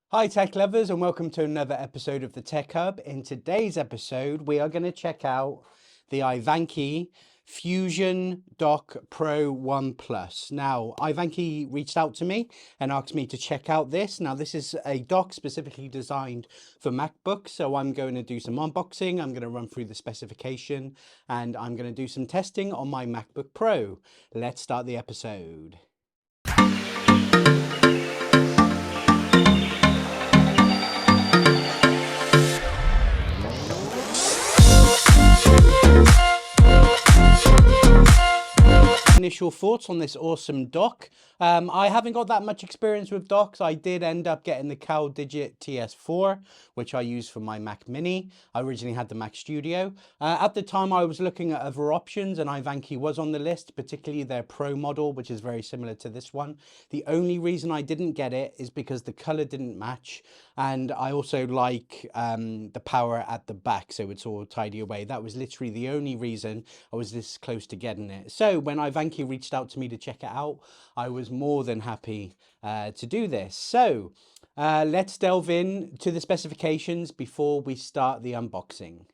Hi tech lovers, and welcome to another episode of the Tech Hub. In today's episode we are going to check out the iVANKY Fusion Dock Pro 1 Plus. Now iVANKY reached out to me and asked me to check out this. Now this is a dock specifically designed for MacBooks, so I'm going to do some unboxing, I'm going to run through the specification, and I'm going to do some testing on my MacBook Pro. Let's start the episode. Initial thoughts on this awesome dock. I haven't got that much experience with docks. I did end up getting the CalDigit TS4, which I use for my Mac Mini. I originally had the Mac Studio. At the time I was looking at other options and iVANKY was on the list, particularly their Pro model, which is very similar to this one. The only reason I didn't get it is because the color didn't match, and I also like the power at the back, so it's all tidy away. That was literally the only reason I was this close to getting it. So when iVANKY reached out to me to check it out, I was more than happy to do this. So let's delve in to the specifications before we start the unboxing.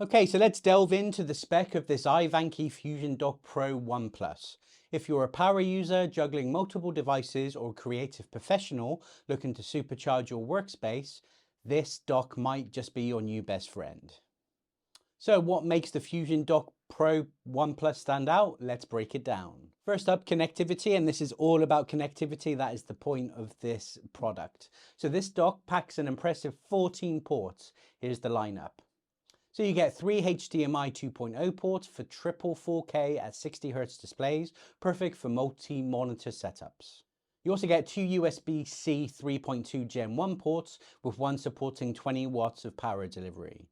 Okay, so let's delve into the spec of this iVANKY Fusion Dock Pro 1 Plus. If you're a power user juggling multiple devices or a creative professional looking to supercharge your workspace, this dock might just be your new best friend. So what makes the Fusion Dock Pro 1 Plus stand out? Let's break it down. First up, connectivity, and this is all about connectivity. That is the point of this product. So this dock packs an impressive 14 ports. Here's the lineup. So you get 3 HDMI 2.0 ports for triple 4K at 60Hz displays, perfect for multi-monitor setups. You also get 2 USB-C 3.2 Gen 1 ports, with one supporting 20 watts of power delivery.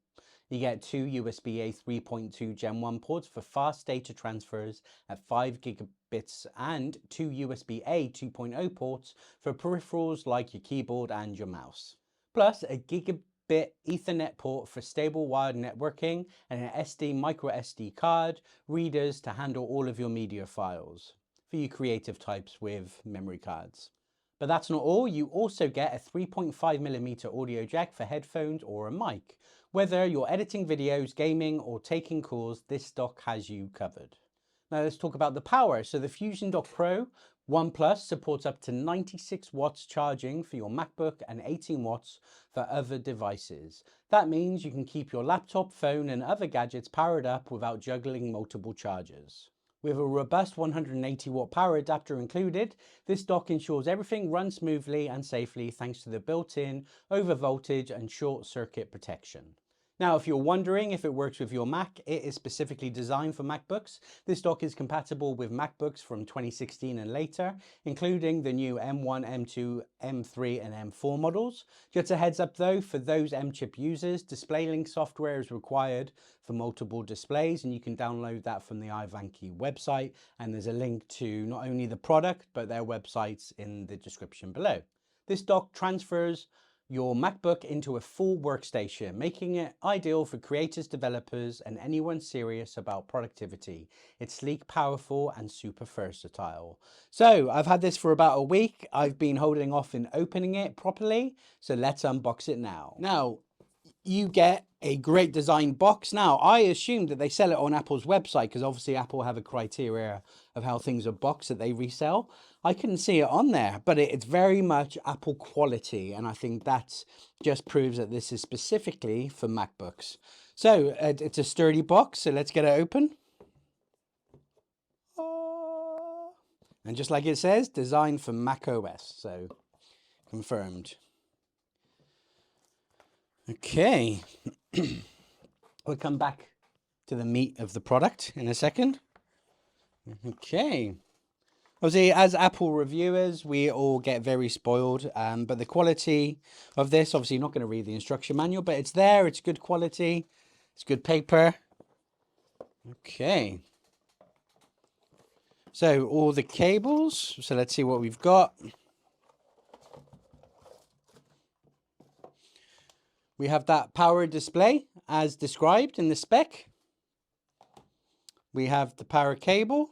You get 2 USB-A 3.2 Gen 1 ports for fast data transfers at 5 gigabits and 2 USB-A 2.0 ports for peripherals like your keyboard and your mouse. Plus a gigabit Ethernet port for stable wired networking and an SD micro SD card readers to handle all of your media files for you creative types with memory cards. But that's not all. You also get a 3.5mm audio jack for headphones or a mic. Whether you're editing videos, gaming, or taking calls, this dock has you covered. Now let's talk about the power. So the Fusion Dock Pro 1 Plus supports up to 96 watts charging for your MacBook and 18 watts for other devices. That means you can keep your laptop, phone, and other gadgets powered up without juggling multiple chargers. With a robust 180 watt power adapter included, this dock ensures everything runs smoothly and safely thanks to the built-in overvoltage and short circuit protection. Now, if you're wondering if it works with your Mac, it is specifically designed for MacBooks. This dock is compatible with MacBooks from 2016 and later, including the new M1, M2, M3 and M4 models. Just a heads up though, for those M-chip users, DisplayLink software is required for multiple displays, and you can download that from the iVANKY website, and there's a link to not only the product but their websites in the description below. This dock transfers your MacBook into a full workstation, making it ideal for creators, developers, and anyone serious about productivity. It's sleek, powerful, and super versatile. So I've had this for about a week. I've been holding off in opening it properly, so let's unbox it now. Now, you get a great design box. Now, I assumed that they sell it on Apple's website because obviously Apple have a criteria of how things are boxed that they resell. I couldn't see it on there, but it's very much Apple quality, and I think that just proves that this is specifically for MacBooks. So it's a sturdy box, so let's get it open. And just like it says, designed for Mac OS, so confirmed. Okay, we'll come back to the meat of the product in a second. Okay. Obviously, as Apple reviewers, we all get very spoiled, but the quality of this, obviously you're not going to read the instruction manual, but it's there, it's good quality, it's good paper. Okay. So all the cables, so let's see what we've got. We have that power display as described in the spec. We have the power cable.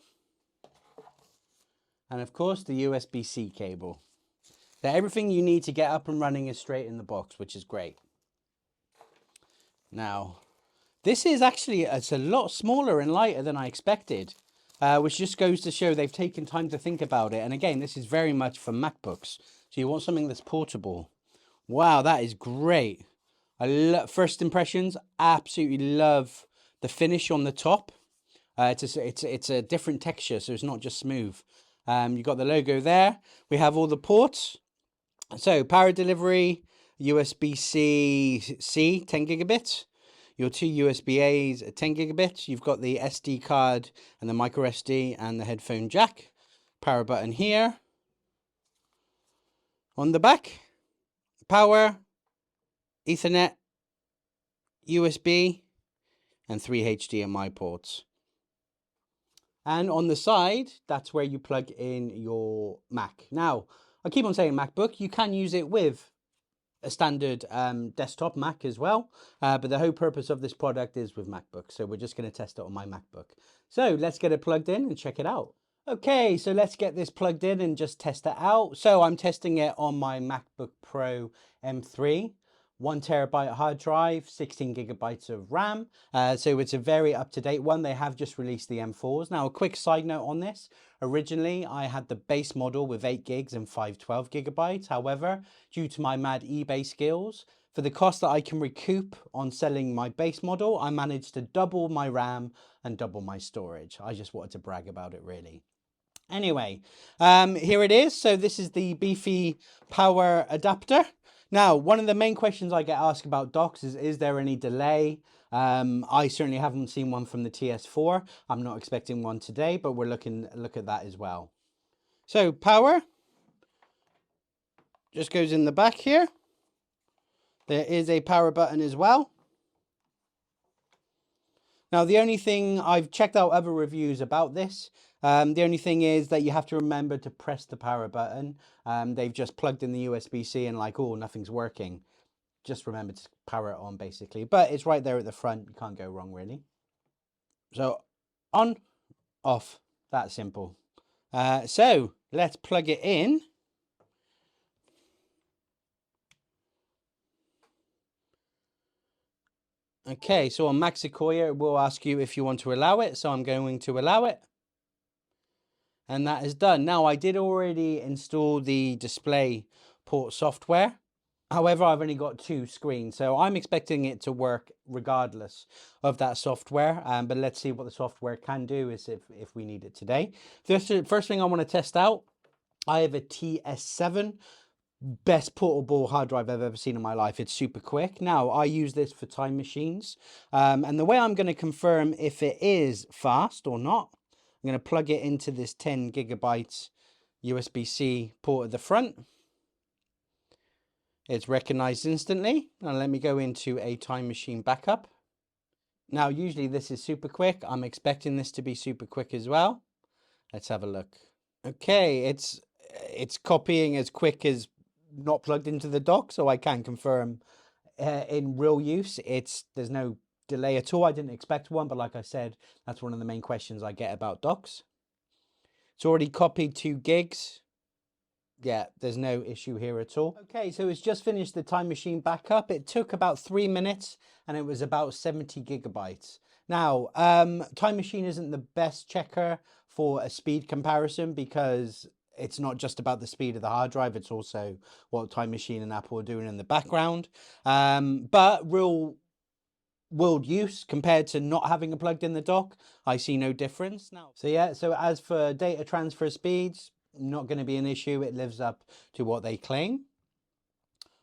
And of course, the USB-C cable. So everything you need to get up and running is straight in the box, which is great. Now, this is actually, it's a lot smaller and lighter than I expected, which just goes to show they've taken time to think about it. And again, this is very much for MacBooks. So you want something that's portable. Wow, that is great. First impressions, absolutely love the finish on the top. It's a different texture, so it's not just smooth. You've got the logo there. We have all the ports. So power delivery, USB-C 10 gigabits. Your two USB-A's 10 gigabits. You've got the SD card and the micro SD and the headphone jack. Power button here. On the back, power, Ethernet, USB, and 3 HDMI ports. And on the side, that's where you plug in your Mac. Now, I keep on saying MacBook. You can use it with a standard desktop Mac as well. But the whole purpose of this product is with MacBook. So we're just going to test it on my MacBook. So let's get it plugged in and check it out. Okay, so let's get this plugged in and just test it out. So I'm testing it on my MacBook Pro M3. 1 terabyte hard drive, 16 gigabytes of RAM. So it's a very up-to-date one. They have just released the M4s. Now, a quick side note on this. Originally, I had the base model with 8 gigs and 512 gigabytes. However, due to my mad eBay skills, for the cost that I can recoup on selling my base model, I managed to double my RAM and double my storage. I just wanted to brag about it, really. Anyway, here it is. So this is the beefy power adapter. Now, one of the main questions I get asked about docks is there any delay? I certainly haven't seen one from the TS4. I'm not expecting one today, but we're look at that as well. So power just goes in the back here. There is a power button as well. Now, the only thing, I've checked out other reviews about this. The only thing is that you have to remember to press the power button. They've just plugged in the USB-C and like, oh, nothing's working. Just remember to power it on, basically. But it's right there at the front. You can't go wrong, really. So, on, off. That simple. So, let's plug it in. Okay, so on Mac Sequoia, it will ask you if you want to allow it. So I'm going to allow it. And that is done. Now, I did already install the display port software. However, I've only got 2 screens, so I'm expecting it to work regardless of that software. But let's see what the software can do is if we need it today. First thing I want to test out, I have a TS7. Best portable hard drive I've ever seen in my life. It's super quick. Now, I use this for time machines. And the way I'm going to confirm if it is fast or not, I'm going to plug it into this 10 gigabytes USB-C port at the front. It's recognized instantly. Now let me go into a time machine backup. Now, usually this is super quick. I'm expecting this to be super quick as well. Let's have a look. Okay, it's copying as quick as not plugged into the dock, so I can confirm in real use there's no delay at all. I didn't expect one, but like I said, that's one of the main questions I get about docks. It's already copied 2 gigs. Yeah, there's no issue here at all. Okay, so it's just finished the time machine backup. It took about 3 minutes and it was about 70 gigabytes. Now, time machine isn't the best checker for a speed comparison because it's not just about the speed of the hard drive, it's also what Time Machine and Apple are doing in the background. But real world use compared to not having it plugged in the dock, I see no difference now. So yeah, so as for data transfer speeds, not going to be an issue. It lives up to what they claim.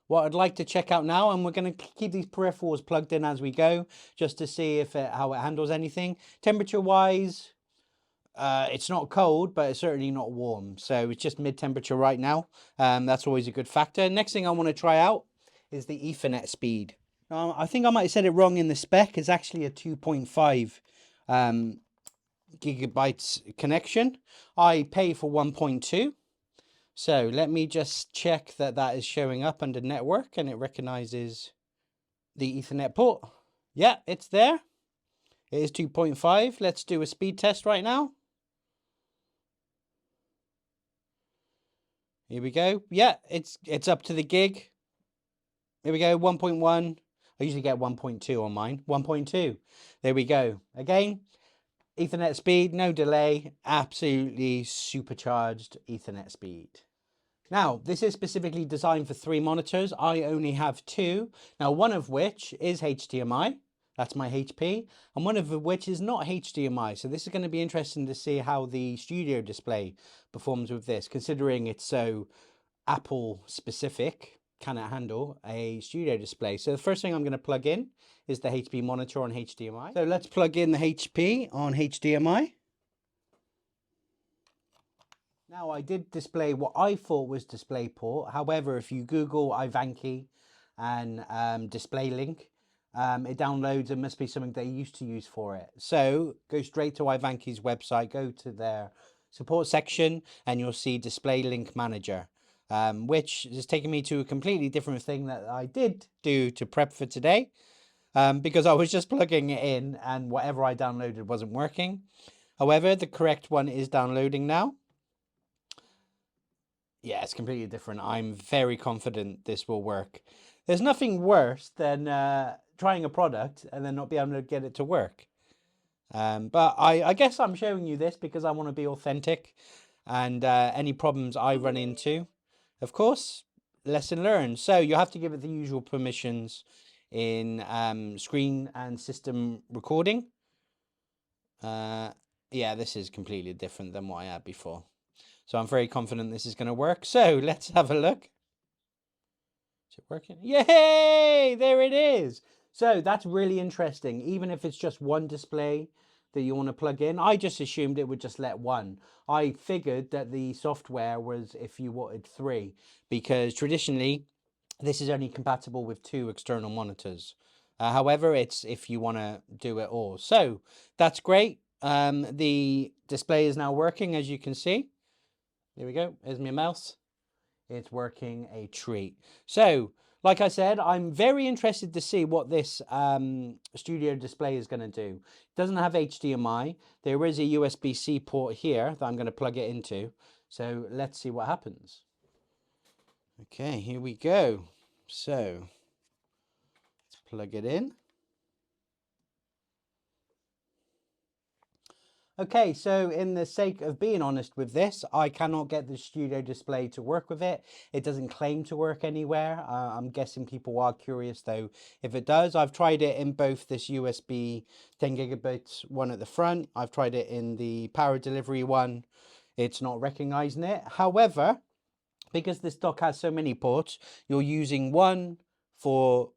What I'd like to check out now, and we're going to keep these peripherals plugged in as we go, just to see if how it handles anything. Temperature wise, it's not cold, but it's certainly not warm. So it's just mid-temperature right now. That's always a good factor. Next thing I want to try out is the Ethernet speed. I think I might have said it wrong in the spec. It's actually a 2.5 gigabytes connection. I pay for 1.2. So let me just check that that is showing up under network and it recognizes the Ethernet port. Yeah, it's there. It is 2.5. Let's do a speed test right now. Here we go. Yeah, it's up to the gig. Here we go, 1.1. I usually get 1.2 on mine. 1.2. There we go. Again, Ethernet speed, no delay, absolutely supercharged Ethernet speed. Now, this is specifically designed for 3 monitors. I only have 2. Now, one of which is HDMI. That's my HP. And one of which is not HDMI. So this is going to be interesting to see how the studio display performs with this, considering it's so Apple specific. Can it handle a studio display? So the first thing I'm going to plug in is the HP monitor on HDMI. So let's plug in the HP on HDMI. Now, I did display what I thought was DisplayPort. However, if you Google iVANKY and display link, it downloads. It must be something they used to use for it. So go straight to iVANKY's website, go to their support section, and you'll see Display Link Manager, which is taking me to a completely different thing that I did do to prep for today, because I was just plugging it in and whatever I downloaded wasn't working. However, the correct one is downloading now. Yeah, it's completely different. I'm very confident this will work. There's nothing worse than trying a product and then not be able to get it to work. But I guess I'm showing you this because I want to be authentic, and any problems I run into, of course, lesson learned. So you have to give it the usual permissions in screen and system recording. Yeah, this is completely different than what I had before. So I'm very confident this is going to work. So let's have a look. Is it working? Yay! There it is. So that's really interesting. Even if it's just one display that you want to plug in, I just assumed it would just let one. I figured that the software was if you wanted 3, because traditionally this is only compatible with 2 external monitors. However, it's if you want to do it all. So that's great. The display is now working, as you can see. There we go. There's my mouse. It's working a treat. So, like I said, I'm very interested to see what this studio display is going to do. It doesn't have HDMI. There is a USB-C port here that I'm going to plug it into. So let's see what happens. Okay, here we go. So let's plug it in. Okay, so in the sake of being honest with this, I cannot get the studio display to work with it. It doesn't claim to work anywhere. I'm guessing people are curious though if it does. I've tried it in both this USB 10 gigabits one at the front. I've tried it in the power delivery one. It's not recognizing it. However, because this dock has so many ports, you're using one for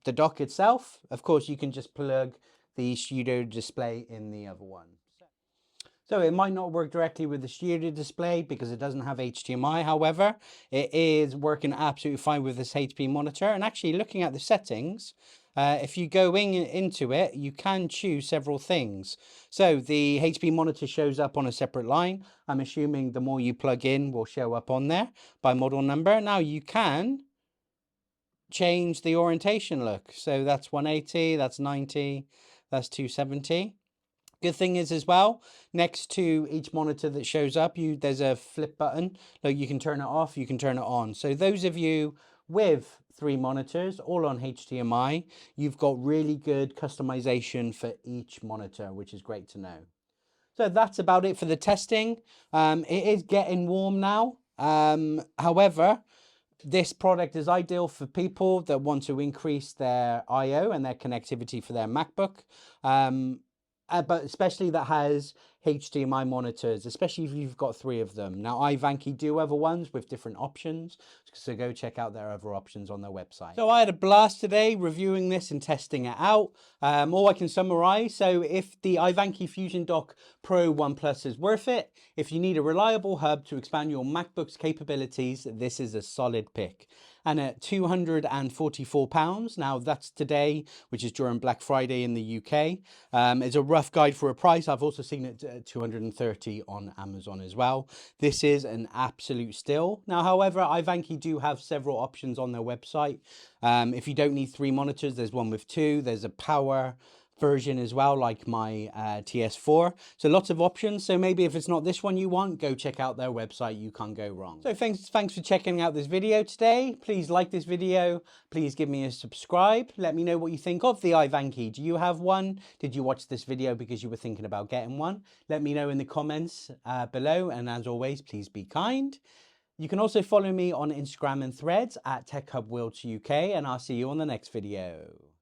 the dock itself. Of course, you can just plug the studio display in the other one. So it might not work directly with the studio display because it doesn't have HDMI. However, it is working absolutely fine with this HP monitor. And actually looking at the settings, if you go into it, you can choose several things. So the HP monitor shows up on a separate line. I'm assuming the more you plug in will show up on there by model number. Now you can change the orientation look. So that's 180, that's 90, that's 270. Good thing is as well, next to each monitor that shows up, there's a flip button. Look, you can turn it off, you can turn it on. So those of you with 3 monitors, all on HDMI, you've got really good customization for each monitor, which is great to know. So that's about it for the testing. It is getting warm now. However, this product is ideal for people that want to increase their I/O and their connectivity for their MacBook. But especially that has HDMI monitors, especially if you've got 3 of them. Now, iVANKY do other ones with different options, so go check out their other options on their website. So I had a blast today reviewing this and testing it out. All I can summarize, so if the iVANKY fusiondock Pro 1 Plus is worth it, if you need a reliable hub to expand your MacBook's capabilities, this is a solid pick. And at £244, now that's today, which is during Black Friday in the UK. It's a rough guide for a price. I've also seen it at 230 on Amazon as well. This is an absolute steal. Now, however, iVANKY do have several options on their website. If you don't need 3 monitors, there's one with 2. There's a power version as well, like my TS4. So lots of options. So maybe if it's not this one you want, go check out their website. You can't go wrong. So thanks for checking out this video today. Please like this video. Please give me a subscribe. Let me know what you think of the iVANKY. Do you have one? Did you watch this video because you were thinking about getting one? Let me know in the comments below. And as always, please be kind. You can also follow me on Instagram and Threads at TechHubWorldsUK, and I'll see you on the next video.